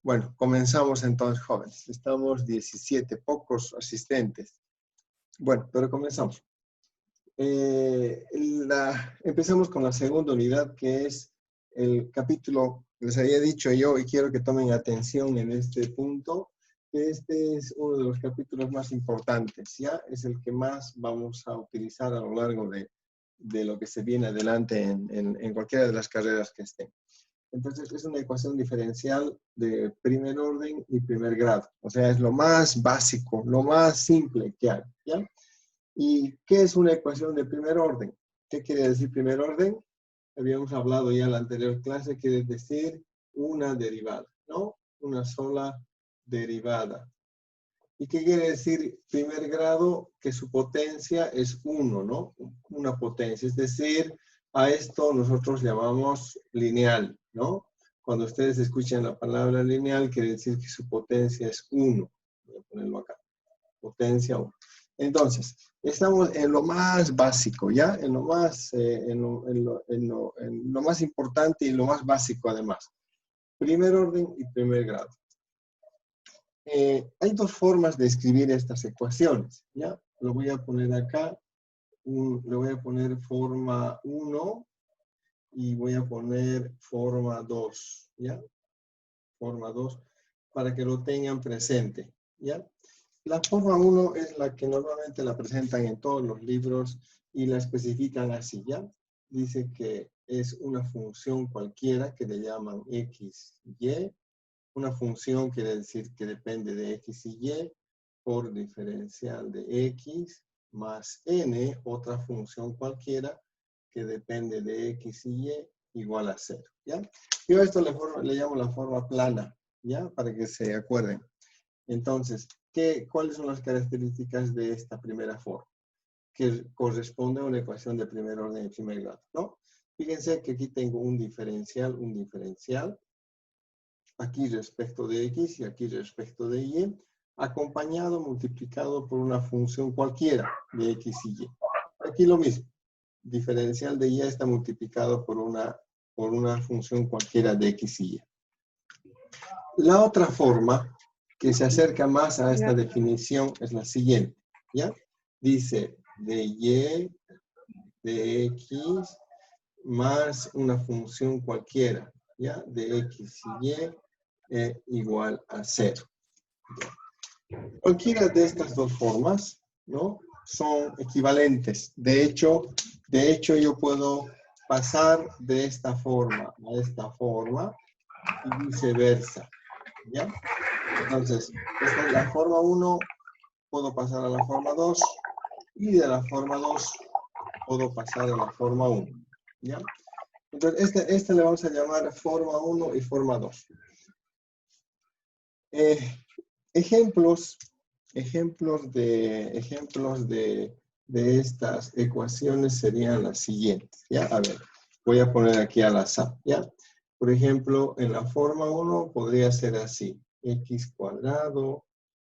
Bueno, comenzamos entonces, jóvenes. Estamos 17, pocos asistentes. Bueno, pero comenzamos. Empezamos con la segunda unidad, que es el capítulo, les había dicho yo, y quiero que tomen atención en este punto, que este es uno de los capítulos más importantes, ¿ya? Es el que más vamos a utilizar a lo largo de lo que se viene adelante en cualquiera de las carreras que estén. Entonces, es una ecuación diferencial de primer orden y primer grado. O sea, es lo más básico, lo más simple que hay, ¿ya? ¿Y qué es una ecuación de primer orden? ¿Qué quiere decir primer orden? Habíamos hablado ya en la anterior clase, quiere decir una derivada, ¿no? Una sola derivada. ¿Y qué quiere decir primer grado? Que su potencia es 1, ¿no? Una potencia, es decir, a esto nosotros llamamos lineal, ¿no? Cuando ustedes escuchan la palabra lineal, quiere decir que su potencia es 1. Voy a ponerlo acá. Potencia 1. Entonces, estamos en lo más básico, ¿ya? En lo más, en lo más importante y lo más básico además. Primer orden y primer grado. Hay dos formas de escribir estas ecuaciones, ¿ya? Lo voy a poner acá, le voy a poner forma 1 y voy a poner forma 2, ¿ya? Forma 2, para que lo tengan presente, ¿ya? La forma 1 es la que normalmente la presentan en todos los libros y la especifican así, ¿ya? Dice que es una función cualquiera que le llaman x, y. Una función quiere decir que depende de x y y por diferencial de x más n, otra función cualquiera que depende de x y y igual a 0, ¿ya? Yo a esto le llamo la forma plana, ¿ya? Para que se acuerden. Entonces, ¿cuáles son las características de esta primera forma? Que corresponde a una ecuación de primer orden y primer grado, ¿no? Fíjense que aquí tengo un diferencial, aquí respecto de x y aquí respecto de y, acompañado, multiplicado por una función cualquiera de x y y. Aquí lo mismo, diferencial de y está multiplicado por una función cualquiera de x y y. La otra forma que se acerca más a esta definición es la siguiente, ¿ya? Dice de y de x más una función cualquiera, ¿ya? De x y igual a 0. Cualquiera de estas dos formas, ¿no? Son equivalentes. De hecho, yo puedo pasar de esta forma a esta forma y viceversa, ¿ya? Entonces, esta es la forma 1, puedo pasar a la forma 2 y de la forma 2 puedo pasar a la forma 1, ¿ya? Entonces, este le vamos a llamar forma 1 y forma 2. Ejemplos de estas ecuaciones serían las siguientes, ¿ya? A ver, voy a poner aquí al azar, ¿ya? Por ejemplo, en la forma 1 podría ser así, x cuadrado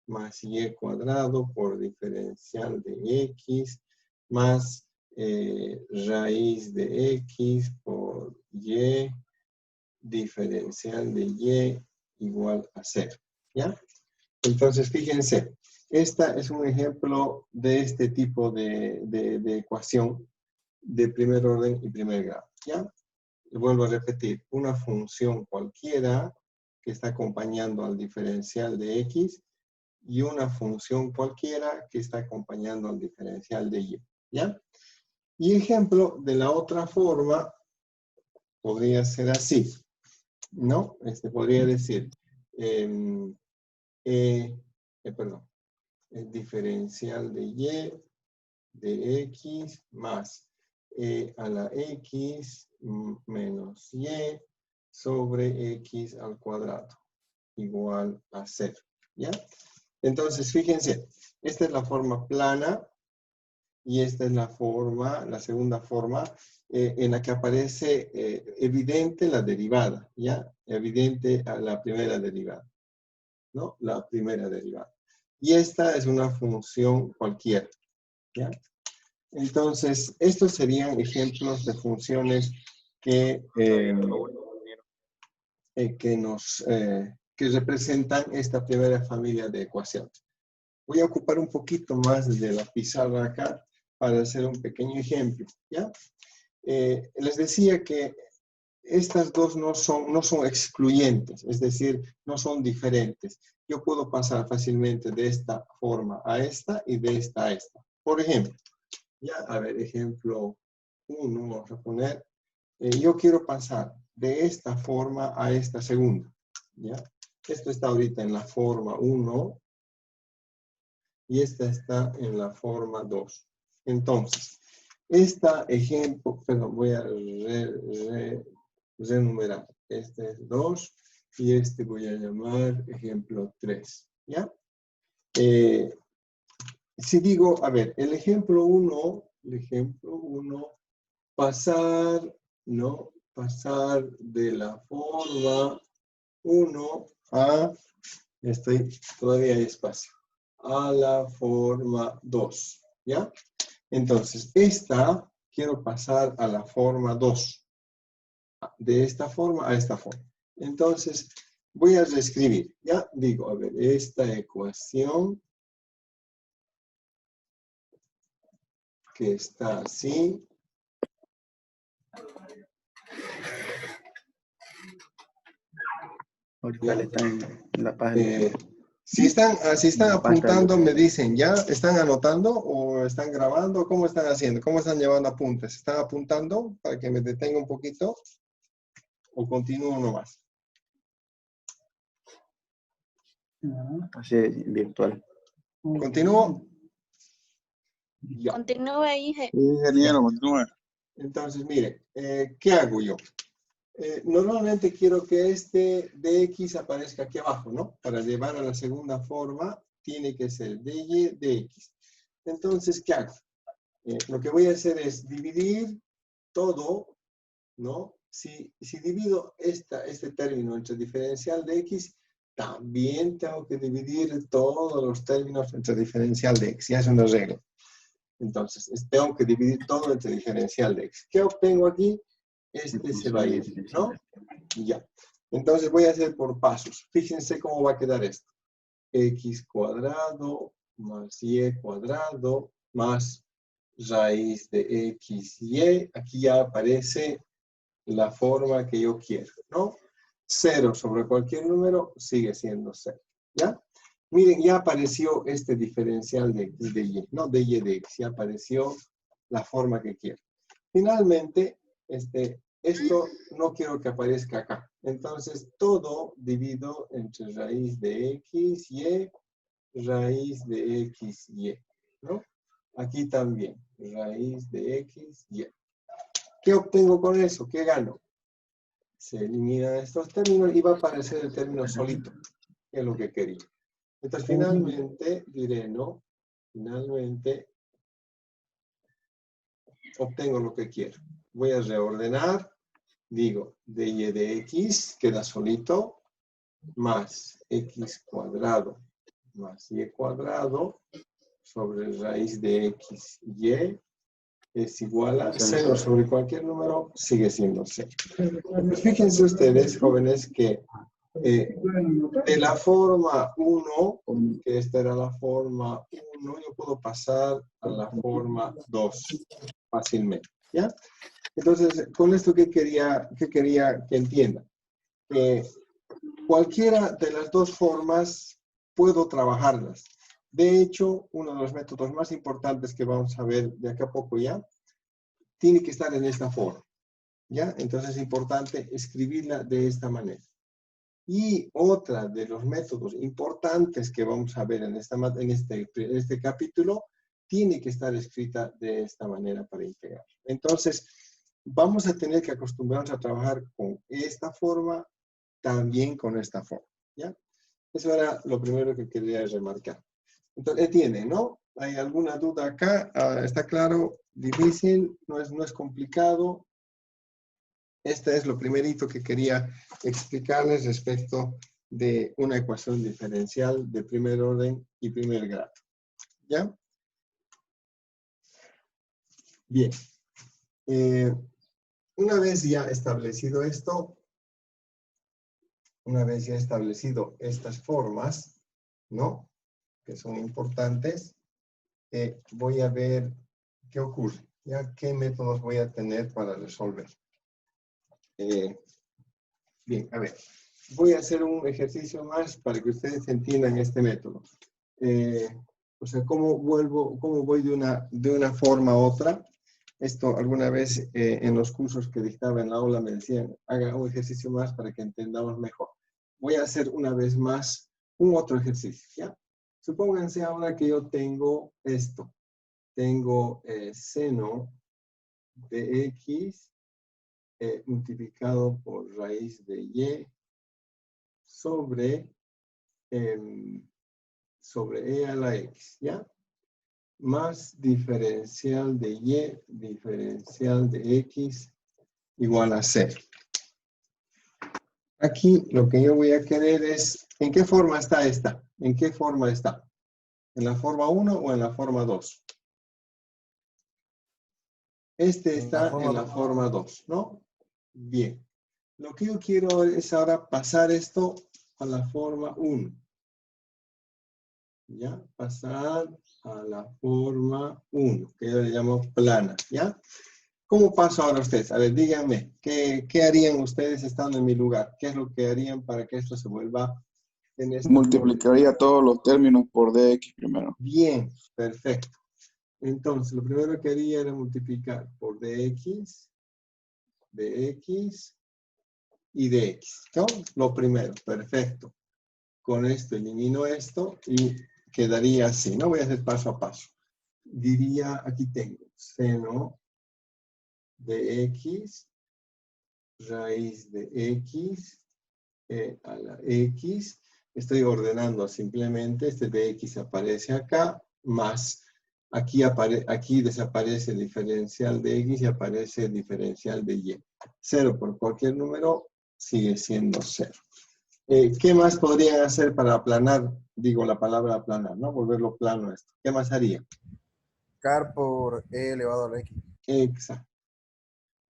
más y cuadrado por diferencial de x más raíz de x por y diferencial de y igual a 0, ¿ya? Entonces, fíjense, esta es un ejemplo de este tipo de ecuación de primer orden y primer grado, ¿ya? Y vuelvo a repetir, una función cualquiera que está acompañando al diferencial de x y una función cualquiera que está acompañando al diferencial de y, ¿ya? Y ejemplo de la otra forma podría ser así, ¿no? Podría decir, el diferencial de y de x más a la x menos y sobre x al cuadrado igual a 0, ¿ya? Entonces, fíjense, esta es la forma plana y esta es la segunda forma en la que aparece evidente la derivada, ¿ya? Evidente a la primera derivada, ¿no? La primera derivada. Y esta es una función cualquiera, ¿ya? Entonces, estos serían ejemplos de funciones que nos que representan esta primera familia de ecuaciones. Voy a ocupar un poquito más de la pizarra acá para hacer un pequeño ejemplo, ¿ya? Les decía que estas dos no son excluyentes, es decir, no son diferentes. Yo puedo pasar fácilmente de esta forma a esta y de esta a esta. Por ejemplo, ya, a ver, ejemplo 1, vamos a poner, yo quiero pasar de esta forma a esta segunda, ¿ya? Esto está ahorita en la forma 1 y esta está en la forma 2. Entonces, ejemplo, perdón, voy a renumerar. Este es 2 y este voy a llamar ejemplo 3, ¿ya? Si digo, a ver, el ejemplo 1, pasar, ¿no? Pasar de la forma 1 a, todavía hay espacio, a la forma 2, ¿ya? Entonces, quiero pasar a la forma 2. De esta forma a esta forma. Entonces, voy a reescribir. Ya digo, a ver, esta ecuación que está así. Ahorita le está en la página. Si están apuntando, me dicen, ¿ya? ¿Están anotando o están grabando? ¿Cómo están haciendo? ¿Cómo están llevando apuntes? ¿Están apuntando para que me detenga un poquito? ¿O continúo nomás? Así virtual. ¿Continúo? Ya. Continúe, Inge. Ingeniero, continúe. Entonces, mire, ¿qué hago yo? Normalmente quiero que este dx aparezca aquí abajo, ¿no? Para llevar a la segunda forma, tiene que ser dy dx. Entonces, ¿qué hago? Lo que voy a hacer es dividir todo, ¿no? Si divido este término entre diferencial de x, también tengo que dividir todos los términos entre diferencial de x. Ya es una regla. Entonces, tengo que dividir todo entre diferencial de x. ¿Qué obtengo aquí? Este se va a ir, ¿no? Ya. Entonces voy a hacer por pasos. Fíjense cómo va a quedar esto. X cuadrado más y cuadrado más raíz de x y. Aquí ya aparece la forma que yo quiero, ¿no? 0 sobre cualquier número sigue siendo 0, ¿ya? Miren, ya apareció este diferencial de x de y, no de y de x, ya apareció la forma que quiero. Finalmente, esto no quiero que aparezca acá. Entonces, todo divido entre raíz de x, y, raíz de x, y, ¿no? Aquí también, raíz de x, y. ¿Qué obtengo con eso? ¿Qué gano? Se eliminan estos términos y va a aparecer el término solito, que es lo que quería. Entonces, finalmente, diré, ¿no? Finalmente, obtengo lo que quiero. Voy a reordenar, digo, dy de x queda solito, más x cuadrado más y cuadrado sobre raíz de x, y es igual a 0 sobre cualquier número, sigue siendo 0. Pues fíjense ustedes, jóvenes, que de la forma 1, que esta era la forma 1, yo puedo pasar a la forma 2 fácilmente, ¿ya? Entonces, con esto, ¿qué quería que entiendan? Cualquiera de las dos formas puedo trabajarlas. De hecho, uno de los métodos más importantes que vamos a ver de acá a poco ya, tiene que estar en esta forma, ¿ya? Entonces es importante escribirla de esta manera. Y otra de los métodos importantes que vamos a ver en este capítulo, tiene que estar escrita de esta manera para integrar. Entonces, vamos a tener que acostumbrarnos a trabajar con esta forma, también con esta forma, ¿ya? Eso era lo primero que quería remarcar. Entonces, entienden, ¿no? ¿Hay alguna duda acá? ¿Está claro? ¿Difícil? ¿No es complicado? Este es lo primerito que quería explicarles respecto de una ecuación diferencial de primer orden y primer grado. ¿Ya? Bien. Una vez ya establecido esto, una vez ya establecido estas formas, ¿no? Que son importantes, voy a ver qué ocurre, ya qué métodos voy a tener para resolver. Bien, a ver, voy a hacer un ejercicio más para que ustedes entiendan este método. O sea, cómo voy de una forma a otra. Esto alguna vez en los cursos que dictaba en la aula me decían, haga un ejercicio más para que entendamos mejor. Voy a hacer una vez más un otro ejercicio, ¿ya? Supónganse ahora que yo tengo esto. Tengo seno de x multiplicado por raíz de y sobre e a la x, ¿ya? Más diferencial de y, diferencial de x, igual a 0. Aquí lo que yo voy a querer es, ¿en qué forma está esta? ¿En qué forma está? ¿En la forma 1 o en la forma 2? Este está en la forma 2, ¿no? Bien. Lo que yo quiero es ahora pasar esto a la forma 1. ¿Ya? Pasar a la forma 1, que yo le llamo plana, ¿ya? ¿Cómo paso ahora ustedes? A ver, díganme, ¿qué harían ustedes estando en mi lugar? ¿Qué es lo que harían para que esto se vuelva en esta forma? Multiplicaría todos los términos por dx primero. Bien, perfecto. Entonces, lo primero que haría era multiplicar por dx y dx, ¿no? Lo primero, perfecto. Con esto elimino esto y quedaría así, ¿no? Voy a hacer paso a paso. Diría, aquí tengo seno de x, raíz de x, a la x. Estoy ordenando simplemente, este dx aparece acá, más aquí desaparece el diferencial de x y aparece el diferencial de y. 0 por cualquier número sigue siendo 0. ¿Qué más podrían hacer para aplanar? Digo la palabra aplanar, ¿no? Volverlo plano esto. ¿Qué más haría? Car por e elevado a la x. Exacto.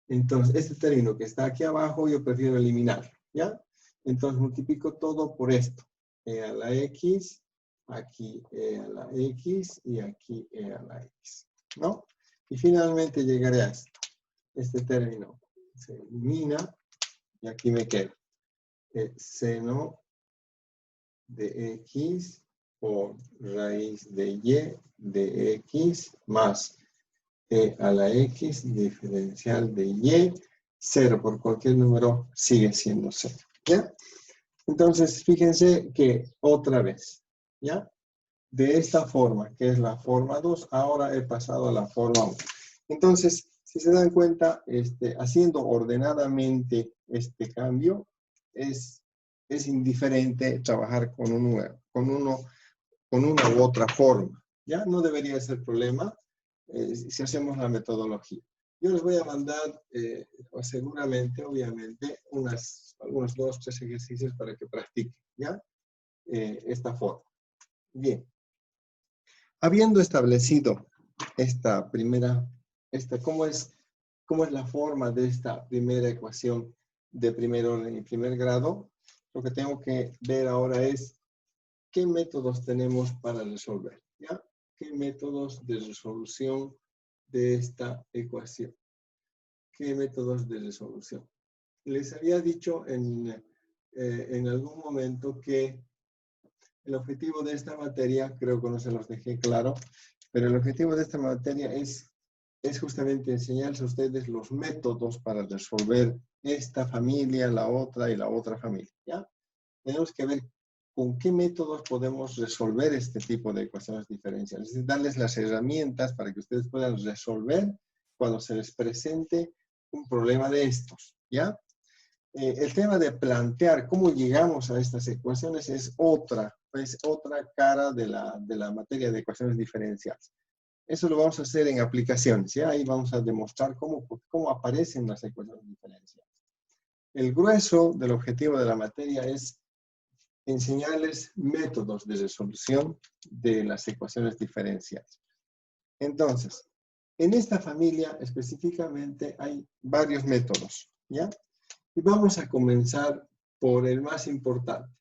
Entonces, este término que está aquí abajo, yo prefiero eliminarlo, ¿ya? Entonces, multiplico todo por esto. E a la x, aquí e a la x y aquí e a la x, ¿no? Y finalmente llegaré a esto. Este término se elimina y aquí me queda seno de x por raíz de y de x más e a la x diferencial de y, 0 por cualquier número sigue siendo 0, ¿ya? Entonces, fíjense que otra vez, ¿ya? De esta forma, que es la forma 2, ahora he pasado a la forma 1. Entonces, si se dan cuenta, haciendo ordenadamente este cambio, es indiferente trabajar con una u otra forma, ¿ya? No debería ser problema si hacemos la metodología. Yo les voy a mandar, seguramente, obviamente, algunos 2 o 3 ejercicios para que practiquen, ¿ya? Esta forma. Bien. Habiendo establecido ¿cómo es la forma de esta primera ecuación de primer orden y primer grado? Lo que tengo que ver ahora es qué métodos tenemos para resolver, ¿ya? ¿Qué métodos de resolución de esta ecuación? ¿Qué métodos de resolución? Les había dicho en algún momento que el objetivo de esta materia, creo que no se los dejé claro, pero el objetivo de esta materia es justamente enseñarles a ustedes los métodos para resolver esta familia, la otra y la otra familia, ¿ya? Tenemos que ver con qué métodos podemos resolver este tipo de ecuaciones diferenciales. Es decir, darles las herramientas para que ustedes puedan resolver cuando se les presente un problema de estos, ¿ya? El tema de plantear cómo llegamos a estas ecuaciones es otra cara de la materia de ecuaciones diferenciales. Eso lo vamos a hacer en aplicaciones, ¿ya? Ahí vamos a demostrar cómo aparecen las ecuaciones diferenciales. El grueso del objetivo de la materia es enseñarles métodos de resolución de las ecuaciones diferenciales. Entonces, en esta familia específicamente hay varios métodos, ¿ya? Y vamos a comenzar por el más importante.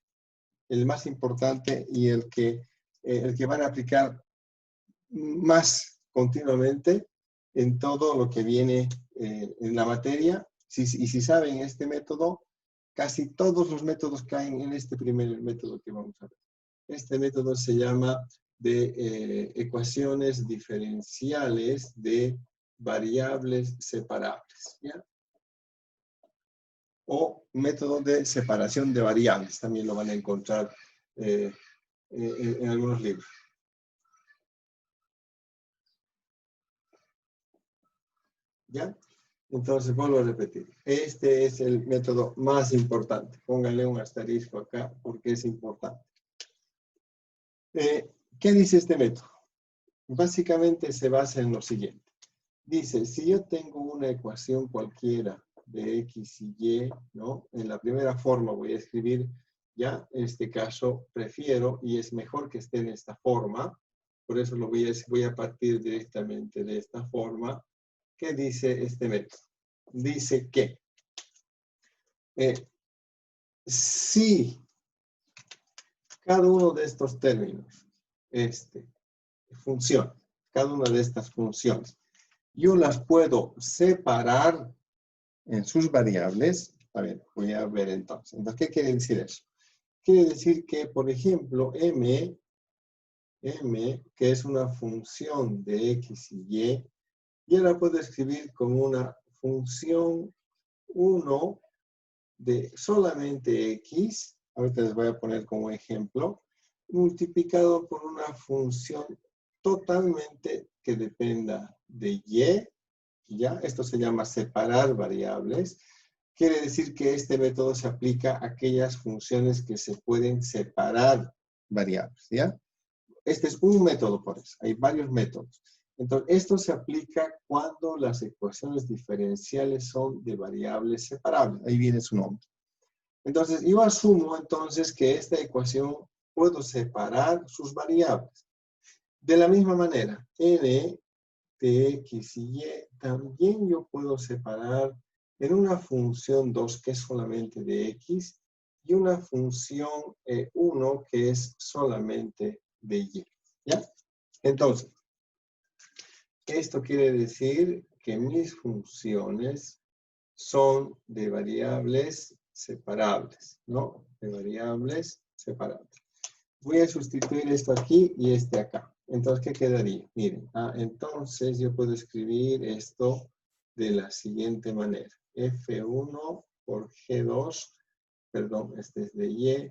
El más importante y el que van a aplicar más continuamente en todo lo que viene en la materia. Y si saben este método, casi todos los métodos caen en este primer método que vamos a ver. Este método se llama de ecuaciones diferenciales de variables separables, ¿ya? O método de separación de variables, también lo van a encontrar en algunos libros. ¿Ya? Entonces, vuelvo a repetir. Este es el método más importante. Pónganle un asterisco acá porque es importante. ¿Qué dice este método? Básicamente se basa en lo siguiente. Dice, si yo tengo una ecuación cualquiera de X y Y, ¿no? En la primera forma voy a escribir, ya, en este caso prefiero y es mejor que esté en esta forma. Por eso lo voy a partir directamente de esta forma. ¿Qué dice este método? Dice que si cada uno de estos términos, función, cada una de estas funciones, yo las puedo separar en sus variables. A ver, voy a ver entonces. Entonces, ¿qué quiere decir eso? Quiere decir que, por ejemplo, m, que es una función de X y Y, yo la puedo escribir como una función 1 de solamente X, ahorita les voy a poner como ejemplo, multiplicado por una función totalmente que dependa de Y, ¿ya? Esto se llama separar variables. Quiere decir que este método se aplica a aquellas funciones que se pueden separar variables, ¿ya? Este es un método por eso, hay varios métodos. Entonces, esto se aplica cuando las ecuaciones diferenciales son de variables separables. Ahí viene su nombre. Entonces, yo asumo entonces que esta ecuación puedo separar sus variables. De la misma manera, n de X y Y también yo puedo separar en una función 2 que es solamente de X y una función 1 que es solamente de Y. ¿Ya? Entonces, esto quiere decir que mis funciones son de variables separables, ¿no? De variables separables. Voy a sustituir esto aquí y este acá. Entonces, ¿qué quedaría? Miren, entonces yo puedo escribir esto de la siguiente manera. F1 por G2, perdón, este es de Y,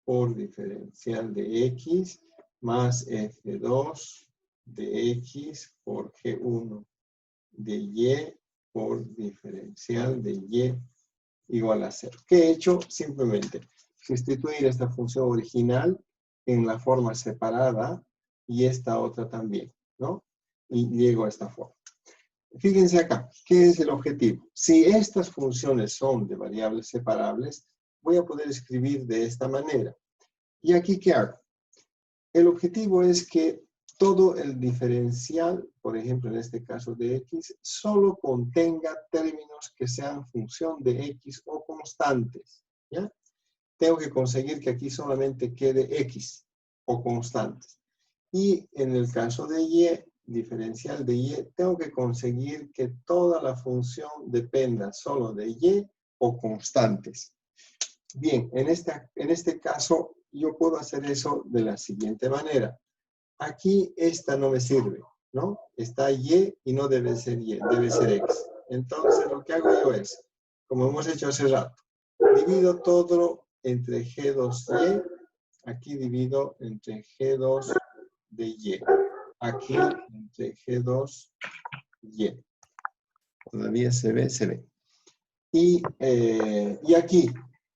por diferencial de X, más F2 de X por G1 de Y por diferencial de Y igual a 0. ¿Qué he hecho? Simplemente sustituir esta función original en la forma separada y esta otra también, ¿no? Y llego a esta forma. Fíjense acá, ¿qué es el objetivo? Si estas funciones son de variables separables, voy a poder escribir de esta manera. ¿Y aquí qué hago? El objetivo es que todo el diferencial, por ejemplo en este caso de X, solo contenga términos que sean función de X o constantes, ¿ya? Tengo que conseguir que aquí solamente quede X o constantes. Y en el caso de Y, diferencial de Y, tengo que conseguir que toda la función dependa solo de Y o constantes. Bien, en este caso yo puedo hacer eso de la siguiente manera. Aquí esta no me sirve, ¿no? Está Y y no debe ser Y, debe ser X. Entonces lo que hago yo es, como hemos hecho hace rato, divido todo entre G2Y, aquí divido entre G2 de Y, aquí entre G2Y. Todavía se ve. Y aquí,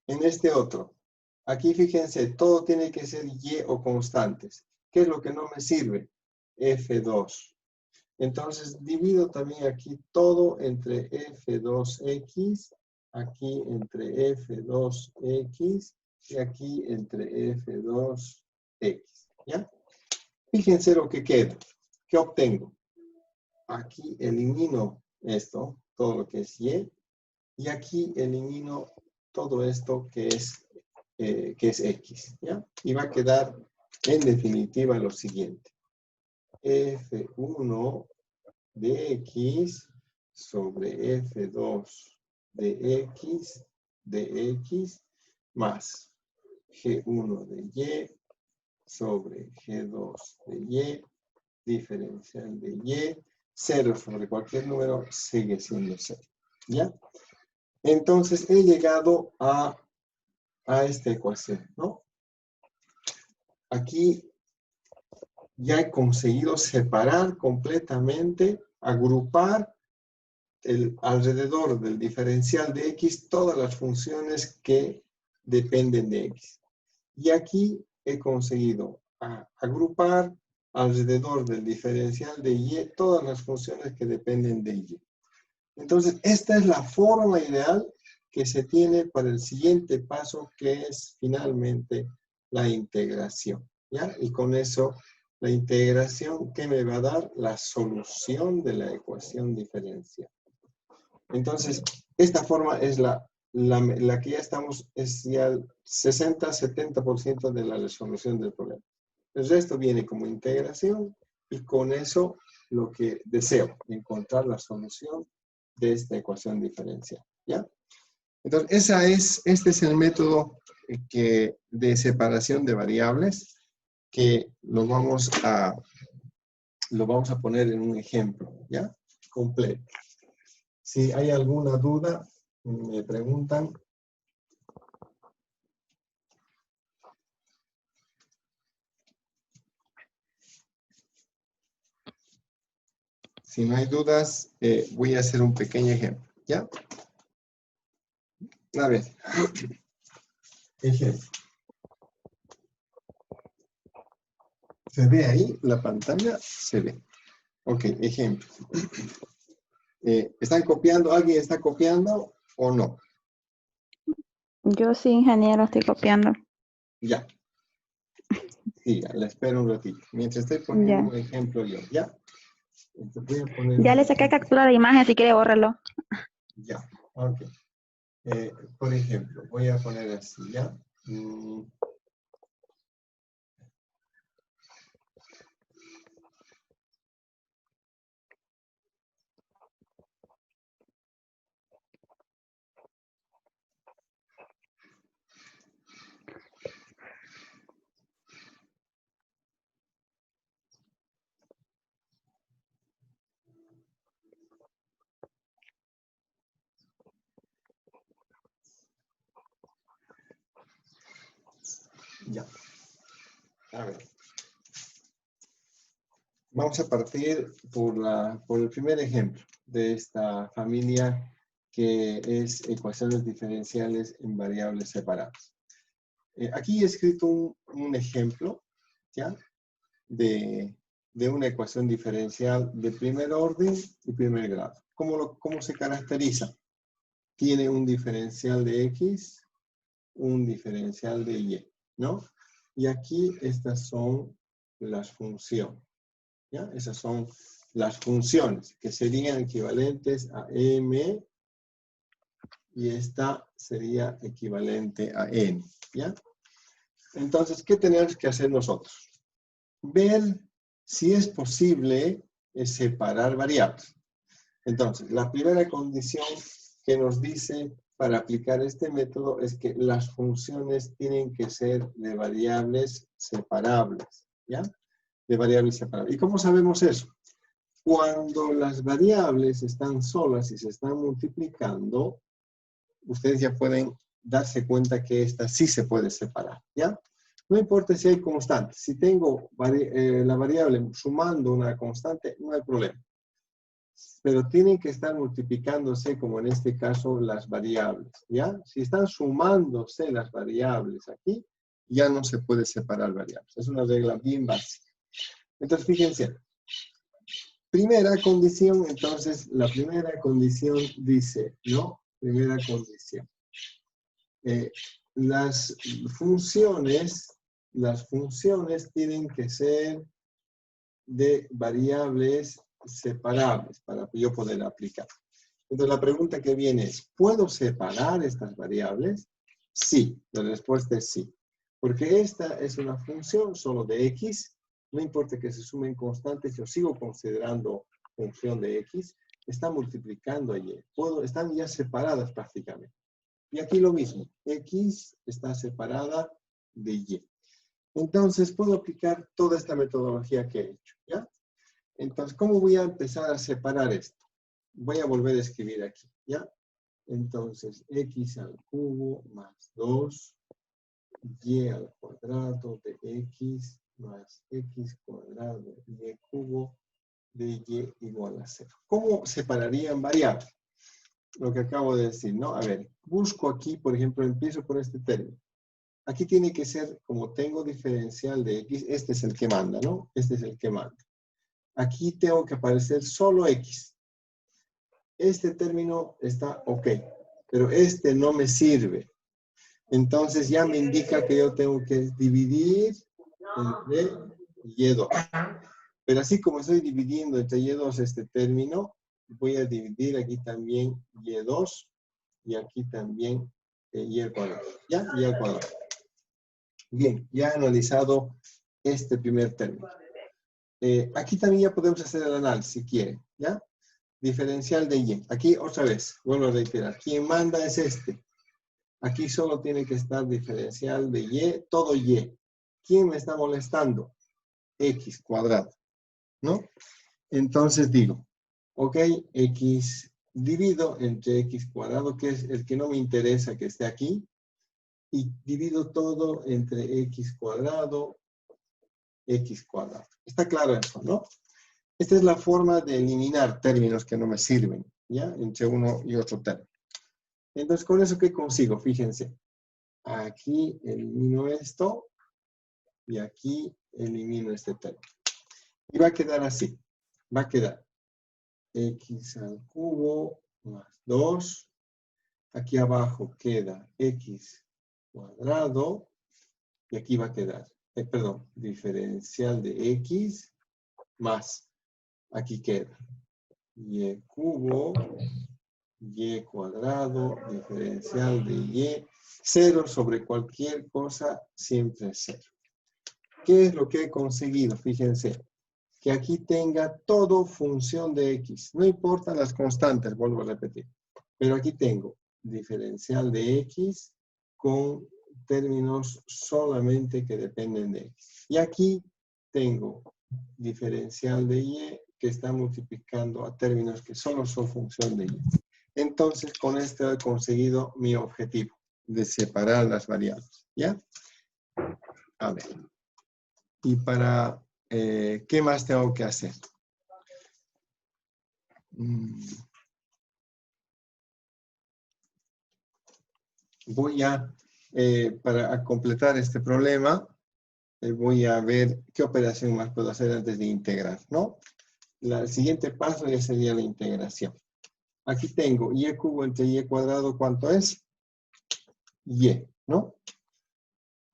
en este otro, aquí fíjense, todo tiene que ser Y o constantes. ¿Qué es lo que no me sirve? F2. Entonces divido también aquí todo entre F2X, aquí entre F2X y aquí entre F2X. ¿Ya? Fíjense lo que queda. ¿Qué obtengo? Aquí elimino esto, todo lo que es Y, y aquí elimino todo esto que es X, ¿ya? Y va a quedar en definitiva lo siguiente. F1 de X sobre F2 de X más G1 de Y sobre G2 de Y, diferencial de Y, 0 sobre cualquier número sigue siendo 0, ¿ya? Entonces he llegado a esta ecuación, ¿no? Aquí ya he conseguido separar completamente, agrupar alrededor del diferencial de X todas las funciones que dependen de X. Y aquí he conseguido agrupar alrededor del diferencial de Y todas las funciones que dependen de Y. Entonces, esta es la forma ideal que se tiene para el siguiente paso, que es finalmente la integración, ¿ya? Y con eso, la integración, ¿qué me va a dar? La solución de la ecuación diferencial. Entonces, esta forma es la que ya estamos, es ya el 60-70% de la resolución del problema. El resto viene como integración y con eso lo que deseo, encontrar la solución de esta ecuación diferencial, ¿ya? Entonces, este es el método de separación de variables que lo vamos a poner en un ejemplo, ¿ya? Completo. Si hay alguna duda, me preguntan. Si no hay dudas, voy a hacer un pequeño ejemplo, ¿ya? A ver. Ejemplo. ¿Se ve ahí la pantalla? Se ve. Ok, ejemplo. ¿Están copiando? ¿Alguien está copiando o no? Yo sí, ingeniero, estoy copiando. Ya. Sí, la espero un ratito. Mientras estoy poniendo un ejemplo yo, ¿ya? Entonces voy a poner Ya le saqué captura de imagen, si quiere bórralo. Ya, ok. Por ejemplo, voy a poner así, ¿ya? Ya. A ver. Vamos a partir por el primer ejemplo de esta familia que es ecuaciones diferenciales en variables separadas. Aquí he escrito un ejemplo, ¿ya? De una ecuación diferencial de primer orden y primer grado. ¿Cómo se caracteriza? Tiene un diferencial de X, un diferencial de Y, ¿no? Y aquí estas son las funciones, ¿ya? Esas son las funciones que serían equivalentes a M y esta sería equivalente a N, ¿ya? Entonces, ¿qué tenemos que hacer nosotros? Ver si es posible separar variables. Entonces, la primera condición que nos dice para aplicar este método es que las funciones tienen que ser de variables separables, ¿ya? De variables separables. ¿Y cómo sabemos eso? Cuando las variables están solas y se están multiplicando, ustedes ya pueden darse cuenta que esta sí se puede separar, ¿ya? No importa si hay constantes. Si tengo la variable sumando una constante, no hay problema. Pero tienen que estar multiplicándose, como en este caso, las variables, ¿ya? Si están sumándose las variables aquí, ya no se puede separar variables. Es una regla bien básica. Entonces, fíjense. Primera condición, entonces, la primera condición dice, ¿no? Primera condición. Las funciones tienen que ser de variables separables para yo poder aplicar. Entonces la pregunta que viene es, ¿puedo separar estas variables? Sí, la respuesta es sí. Porque esta es una función solo de x, no importa que se sumen constantes, yo sigo considerando función de x, está multiplicando a y. Están ya separadas prácticamente. Y aquí lo mismo, x está separada de y. Entonces puedo aplicar toda esta metodología que he hecho, ¿ya? Entonces, ¿cómo voy a empezar a separar esto? Voy a volver a escribir aquí, ¿ya? Entonces, x al cubo más 2, y al cuadrado de x más x cuadrado y cubo de y igual a 0. ¿Cómo separarían variables? Lo que acabo de decir, ¿no? A ver, busco aquí, por ejemplo, empiezo por este término. Aquí tiene que ser, como tengo diferencial de x, este es el que manda, ¿no? Este es el que manda. Aquí tengo que aparecer solo x. Este término está ok, pero este no me sirve. Entonces ya me indica que yo tengo que dividir entre y2. Pero así como estoy dividiendo entre y2 este término, voy a dividir aquí también y2 y aquí también y al cuadrado. ¿Ya? Y al cuadrado. Bien, ya he analizado este primer término. Aquí también ya podemos hacer el análisis si quieren. ¿Ya? Diferencial de y. Aquí otra vez, vuelvo a reiterar. Quien manda es este. Aquí solo tiene que estar diferencial de y, todo y. ¿Quién me está molestando? X cuadrado, ¿no? Entonces digo, ok, x divido entre x cuadrado, que es el que no me interesa que esté aquí, y divido todo entre x cuadrado. Está claro eso, ¿no? Esta es la forma de eliminar términos que no me sirven, ¿ya? Entre uno y otro término. Entonces, ¿con eso qué consigo? Fíjense. Aquí elimino esto y aquí elimino este término. Y va a quedar así. Va a quedar x al cubo más 2. Aquí abajo queda x cuadrado. Y aquí va a quedar, diferencial de x más, aquí queda y cubo, y cuadrado, diferencial de y, 0 sobre cualquier cosa, siempre 0. ¿Qué es lo que he conseguido? Fíjense, que aquí tenga todo función de x. No importan las constantes, vuelvo a repetir. Pero aquí tengo diferencial de x con términos solamente que dependen de x. Y aquí tengo diferencial de y que está multiplicando a términos que solo son función de y. Entonces, con esto he conseguido mi objetivo de separar las variables. ¿Ya? A ver. Y para, ¿qué más tengo que hacer? Voy a, para completar este problema, voy a ver qué operación más puedo hacer antes de integrar, ¿no? El siguiente paso ya sería la integración. Aquí tengo y cubo entre y cuadrado, ¿cuánto es? Y, ¿no?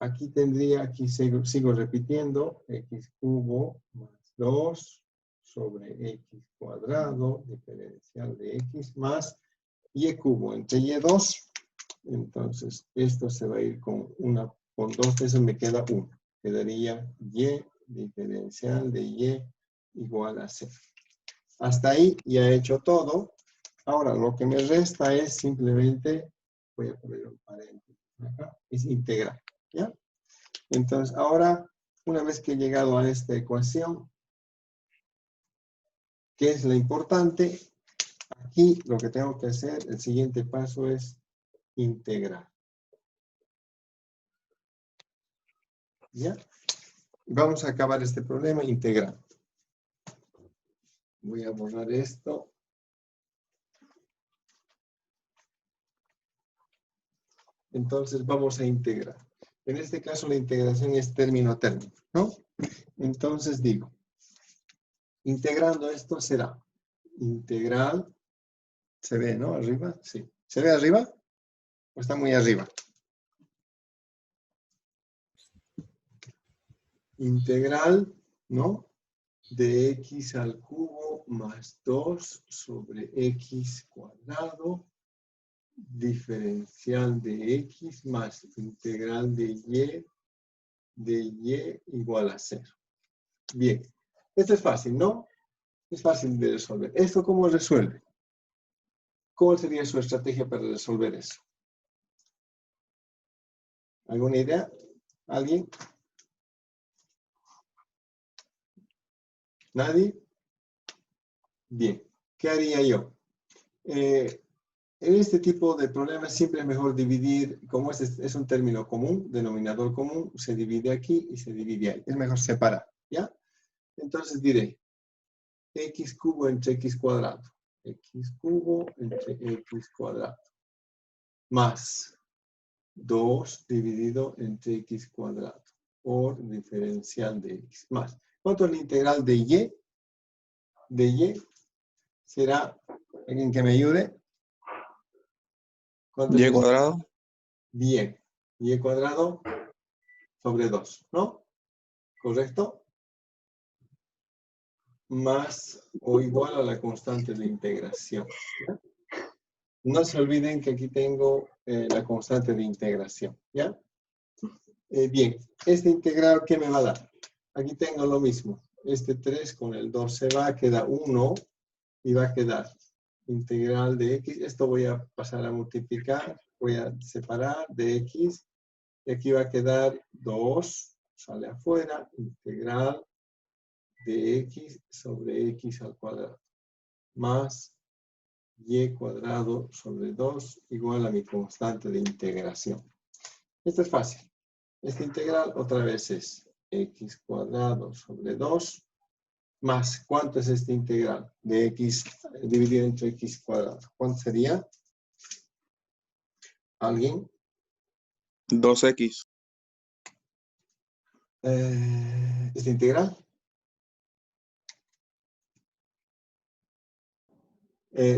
Aquí tendría, aquí sigo repitiendo, x cubo más 2 sobre x cuadrado, diferencial de x más y cubo entre y2. Entonces, esto se va a ir con 2, eso me queda 1. Quedaría y diferencial de y igual a 0. Hasta ahí ya he hecho todo. Ahora, lo que me resta es simplemente, voy a poner un paréntesis acá, es integrar, ¿ya? Entonces, ahora, una vez que he llegado a esta ecuación, ¿qué es lo importante? Aquí lo que tengo que hacer, el siguiente paso es integrar. ¿Ya? Vamos a acabar este problema integrando. Voy a borrar esto. Entonces vamos a integrar. En este caso la integración es término a término, ¿no? Entonces digo, integrando esto será integral, ¿se ve, no? Arriba, sí. ¿Se ve arriba? ¿O está muy arriba? Integral, ¿no? De x al cubo más 2 sobre x cuadrado diferencial de x más integral de y igual a 0. Bien, esto es fácil, ¿no? Es fácil de resolver. ¿Esto cómo resuelve? ¿Cómo sería su estrategia para resolver eso? ¿Alguna idea? ¿Alguien? ¿Nadie? Bien, ¿qué haría yo? En este tipo de problemas siempre es mejor dividir, como es un término común, denominador común, se divide aquí y se divide ahí. Es mejor separar, ¿ya? Entonces diré x cubo entre x cuadrado. X cubo entre x cuadrado. Más 2 dividido entre x cuadrado por diferencial de x. Más. ¿Cuánto es la integral de y? De y será, ¿alguien que me ayude? ¿Cuánto Y es? cuadrado. Bien. Y cuadrado sobre 2, ¿no? ¿Correcto? Más o igual a la constante de integración. ¿Ya? No se olviden que aquí tengo la constante de integración. ¿Ya? Bien. Este integral, ¿qué me va a dar? Aquí tengo lo mismo. Este 3 con el 2 se va, queda 1 y va a quedar integral de x. Esto voy a pasar a multiplicar. Voy a separar de x. Y aquí va a quedar 2, sale afuera, integral de x sobre x al cuadrado, más y cuadrado sobre 2 igual a mi constante de integración. Esto es fácil. Esta integral otra vez es x cuadrado sobre 2 más, ¿cuánto es esta integral de x dividido entre x cuadrado? ¿Cuánto sería? ¿Alguien? 2x. ¿Esta integral?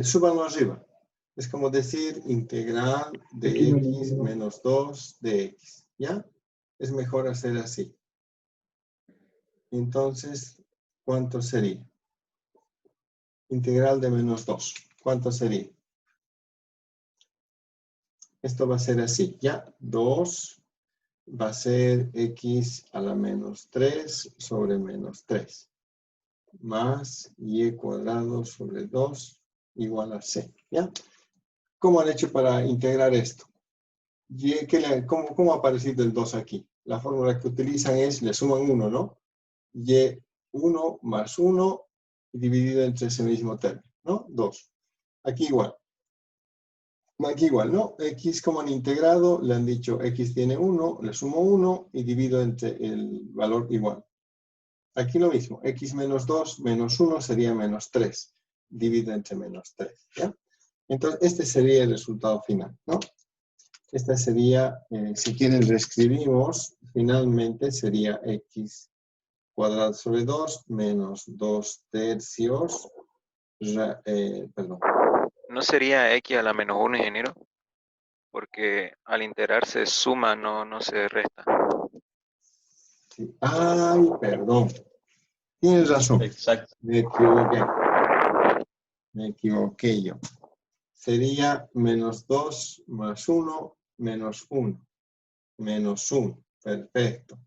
Súbanlo arriba. Es como decir integral de x menos 2 de x. ¿Ya? Es mejor hacer así. Entonces, ¿cuánto sería? Integral de menos 2. ¿Cuánto sería? Esto va a ser así. ¿Ya? 2 va a ser x a la menos 3 sobre menos 3. Más y cuadrado sobre 2 igual a c. ¿Ya? ¿Cómo han hecho para integrar esto? ¿Cómo ha aparecido el 2 aquí? La fórmula que utilizan es, le suman 1, ¿no? Y1 más 1 dividido entre ese mismo término, ¿no? 2. Aquí igual. Aquí igual, ¿no? X como han integrado, le han dicho x tiene 1, le sumo 1 y divido entre el valor igual. Aquí lo mismo, x menos 2 menos 1 sería menos 3, divido entre menos 3, ¿ya? Entonces, este sería el resultado final, ¿no? Esta sería, si quieren reescribimos, finalmente sería x cuadrado sobre 2 menos 2 tercios, perdón. ¿No sería x a la menos 1, ingeniero? Porque al integrarse suma, no se resta. Sí. Ay, perdón. Tienes razón. Exacto. Me equivoqué. Me equivoqué yo. Sería menos 2 más 1 menos 1. Menos 1. Perfecto.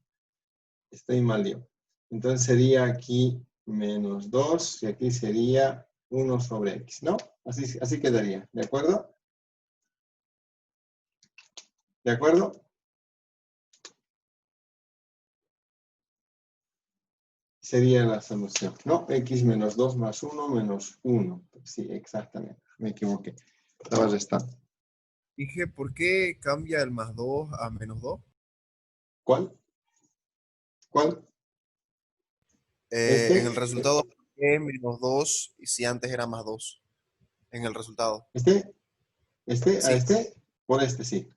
Estoy mal yo. Entonces sería aquí menos 2 y aquí sería 1 sobre x, ¿no? Así quedaría. ¿De acuerdo? ¿De acuerdo? Sería la solución, ¿no? X menos 2 más 1 menos 1. Sí, exactamente. Me equivoqué. Estaba restando. Dije, ¿por qué cambia el más 2 a menos 2? ¿Cuál? ¿Cuál? En el resultado, ¿por qué menos 2 y si antes era más 2? En el resultado. ¿A por este sí.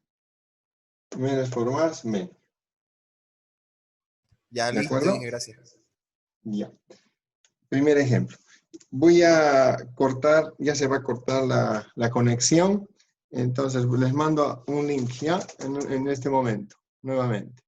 Menos por más, menos. Ya ¿De listo, acuerdo? dije, gracias. Ya. Primer ejemplo. Voy a cortar, ya se va a cortar la conexión. Entonces les mando un link ya en este momento, nuevamente.